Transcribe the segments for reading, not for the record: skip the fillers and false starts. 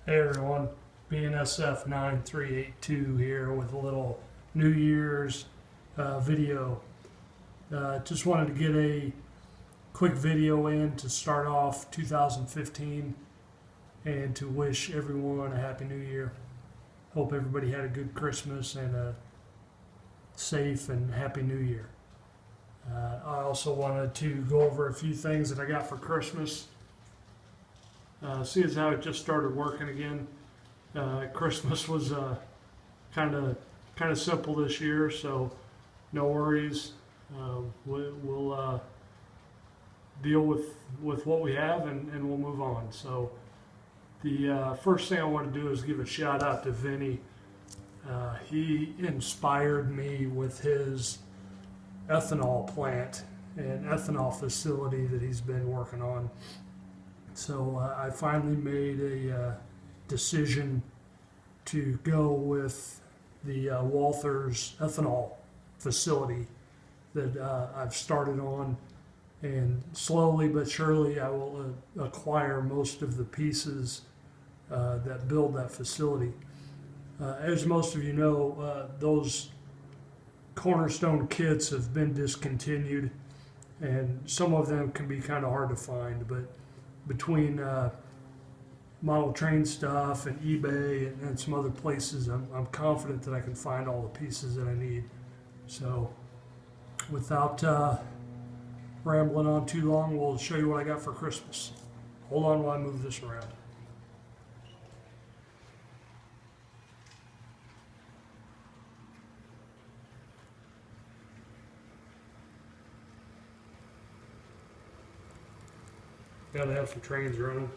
Hey everyone, BNSF 9382 here with a little New Year's video. Just wanted to get a quick video in to start off 2015 and to wish everyone a Happy New Year. Hope everybody had a good Christmas and a safe and Happy New Year. I also wanted to go over a few things that I got for Christmas. Seeing as how it just started working again, Christmas was kind of simple this year, so no worries. We'll deal with what we have and we'll move on. So the first thing I want to do is give a shout out to Vinny. He inspired me with his ethanol plant and ethanol facility that he's been working on. So I finally made a decision to go with the Walthers ethanol facility that I've started on, and slowly but surely I will acquire most of the pieces that build that facility. As most of you know, those Cornerstone kits have been discontinued, and some of them can be kind of hard to find, but between model train stuff and eBay and some other places, I'm confident that I can find all the pieces that I need. So without rambling on too long, we'll show you what I got for Christmas. Hold on while I move this around. Gotta have some trains running.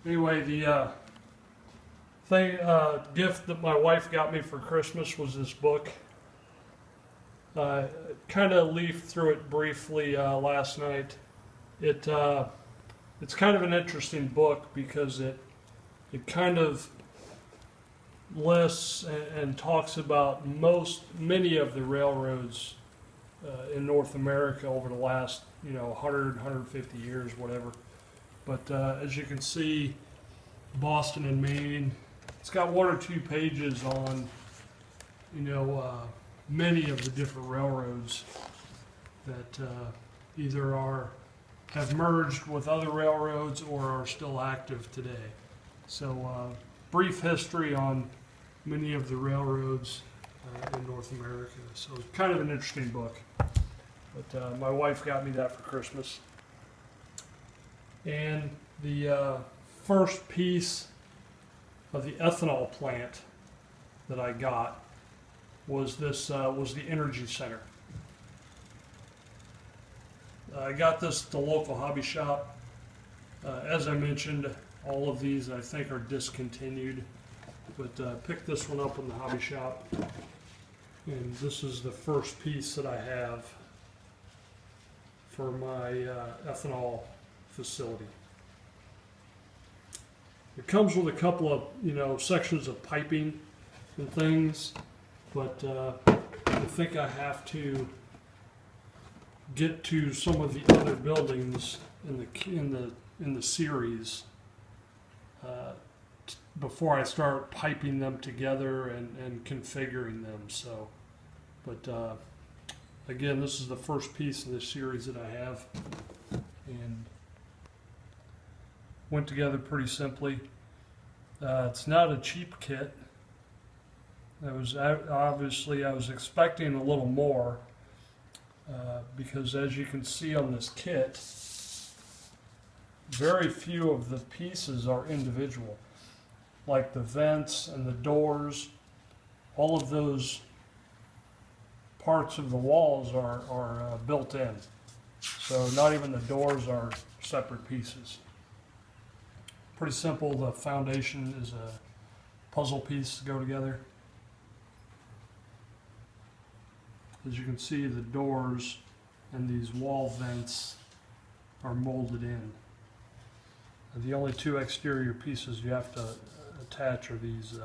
Anyway, the gift that my wife got me for Christmas was this book. Kind of leafed through it briefly last night. It's kind of an interesting book because it kind of lists and talks about many of the railroads in North America over the last 100, 150 years, whatever. But as you can see, Boston and Maine, it's got one or two pages on many of the different railroads that either have merged with other railroads or are still active today. So brief history on many of the railroads in North America. So it's kind of an interesting book. But my wife got me that for Christmas. And the first piece of the ethanol plant that I got was the energy center. I got this at the local hobby shop. As I mentioned, all of these I think are discontinued, but picked this one up in the hobby shop. And this is the first piece that I have for my ethanol facility. It comes with a couple of sections of piping and things, but I think I have to get to some of the other buildings in the series before I start piping them together and configuring them. So, but again, this is the first piece in this series that I have, and went together pretty simply. It's not a cheap kit. I was expecting a little more because, as you can see on this kit, very few of the pieces are individual, like the vents and the doors. All of those parts of the walls are built in, so not even the doors are separate pieces. Pretty simple. The foundation is a puzzle piece to go together. As you can see, the doors and these wall vents are molded in. The only two exterior pieces you have to attach are these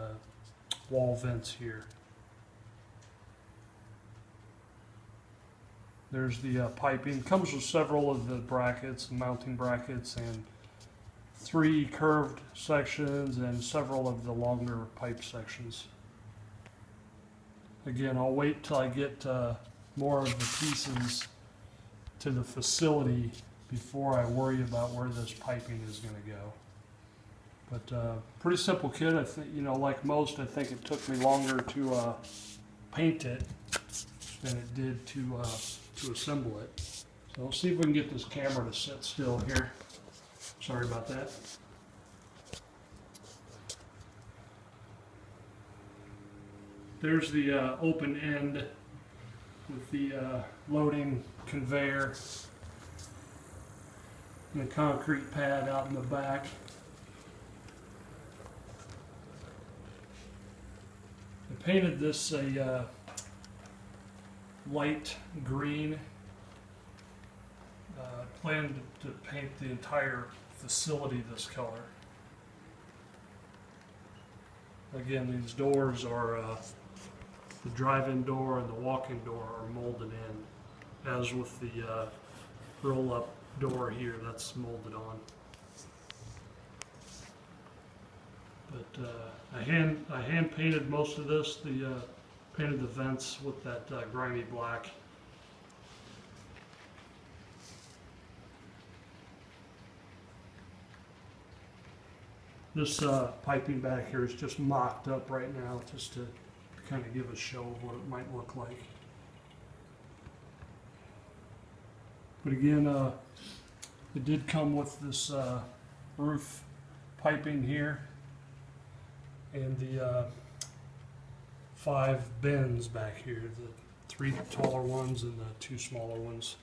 wall vents here. There's the piping. Comes with several of the brackets, mounting brackets, and 3 curved sections and several of the longer pipe sections. Again, I'll wait till I get more of the pieces to the facility before I worry about where this piping is going to go. But pretty simple kit. I think, you know, like most, I think it took me longer to paint it than it did to assemble it. So let's see if we can get this camera to sit still here. Sorry about that. There's the open end with the loading conveyor and the concrete pad out in the back. I painted this a light green. Planned to paint the entire facility this color. Again, these doors are the drive-in door and the walk-in door are molded in, as with the roll-up door here, that's molded on. But I hand painted most of this. Painted the vents with that grimy black. This piping back here is just mocked up right now, just to kind of give a show of what it might look like. But again, it did come with this roof piping here and the 5 bins back here, the 3 taller ones and the 2 smaller ones.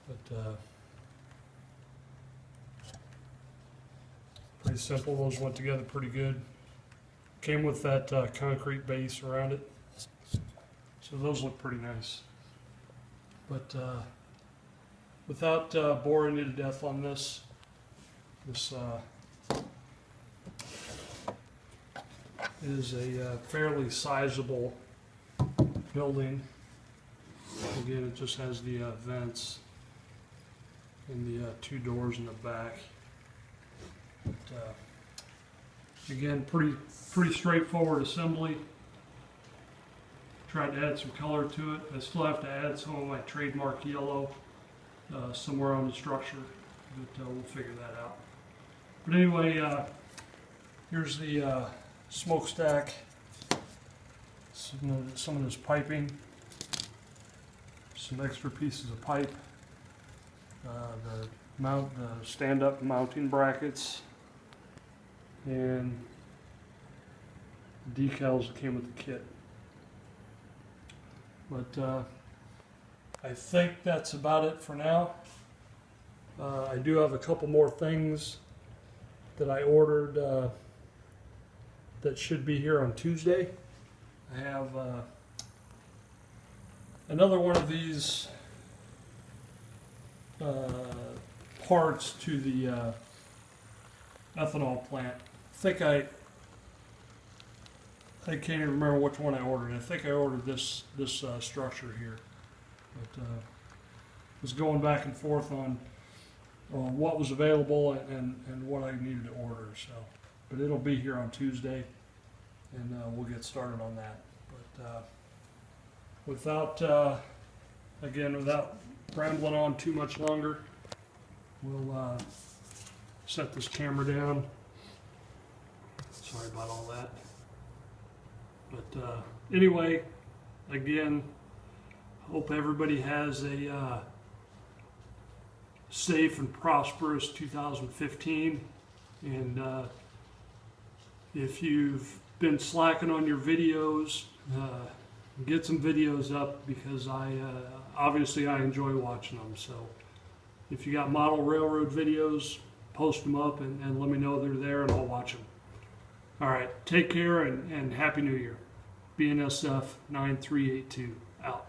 But pretty simple. Those went together pretty good. Came with that concrete base around it, so those look pretty nice. But without boring you to death on this is a fairly sizable building. Again, it just has the vents and the 2 doors in the back. But, again, pretty straightforward assembly. Tried to add some color to it. I still have to add some of my trademark yellow somewhere on the structure, but we'll figure that out. But anyway, here's the smokestack. Some of this piping, some extra pieces of pipe, the stand-up mounting brackets, and decals that came with the kit. But I think that's about it for now. I do have a couple more things that I ordered that should be here on Tuesday. I have another one of these parts to the ethanol plant. I can't even remember which one I ordered. I think I ordered this structure here, but was going back and forth on what was available and what I needed to order. So, but it'll be here on Tuesday, and we'll get started on that. But without rambling on too much longer, we'll set this camera down. Sorry about all that. But anyway, again, hope everybody has a safe and prosperous 2015. And if you've been slacking on your videos, get some videos up, because obviously I enjoy watching them. So if you got model railroad videos, post them up and let me know they're there, and I'll watch them. All right, take care and Happy New Year. BNSF 9382 out.